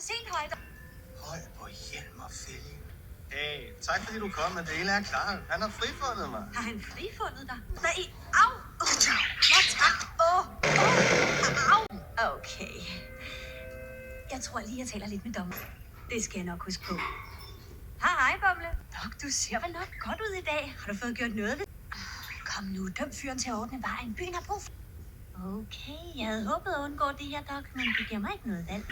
Sent højt. Høj på hjelm og fælge. Hey, tak fordi du kom, men det hele er klart. Han har frifundet mig. Har han frifundet dig? Nej, au! Ja, tak. Au! Okay. Jeg tror lige, jeg taler lidt med dommer. Det skal jeg nok huske på. Hej, Bumle. Dok, du ser vel nok godt ud i dag. Har du fået gjort noget ved? Kom nu, døm fyren til at ordne vejen. Byen har brug for... Okay, jeg havde håbet at undgå det her, Dok, men det giver mig ikke noget valg.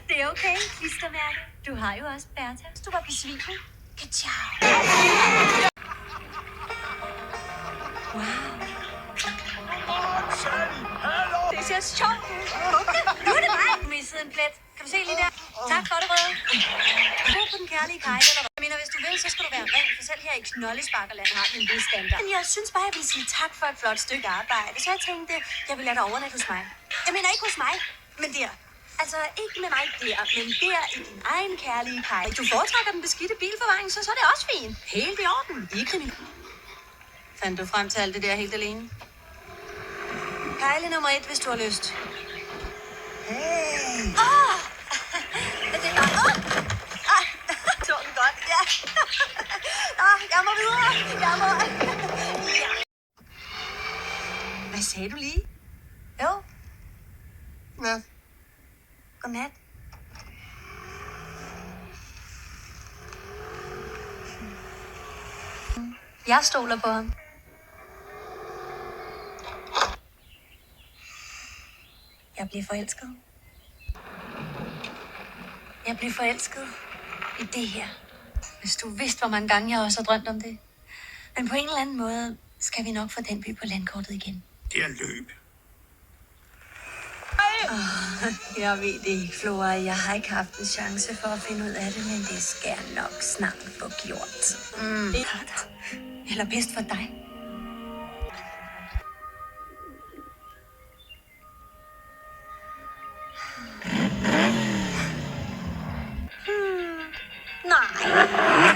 Det er okay, klistermærke. Du har jo også Bertha. Du var besvimet. Ka-ciao. Wow. Det ser sjovt ud. Nu er det mig. Du missede en plet. Kan du se lige der? Tak for det, Røde. Du på den kærlige Kejle, eller hvad? Jeg mener, hvis du vil, så skal du være ren, for selv her i Knoldesparkerland har vi en vis standard. Men jeg synes bare, jeg vil sige tak for et flot stykke arbejde. Så jeg tænkte, jeg vil lade dig overnatte hos mig. Jeg mener ikke hos mig, men der. Altså ikke med mig der, men der i din egen kærlige Kejle. Du foretrækker den beskidte bilforvaring, så er det også fint. Helt i orden. Ikke min. Fandt du frem til alt det der helt alene? Kejle nummer 1, hvis du har lyst. Hey! Det var... tog den godt, ja. Jeg må videre. Ja. Hvad sagde du lige? Jo. Nat. Godnat. Jeg stoler på ham. Jeg blev forelsket. Jeg blev forelsket i det her. Hvis du vidste, hvor mange gange jeg også har drømt om det. Men på en eller anden måde skal vi nok få den by på landkortet igen. Det er løb. Jeg ved det ikke, Flora. Jeg har ikke haft en chance for at finde ud af det, men det skal jeg nok snart få gjort. Eller bedst for dig. Nej.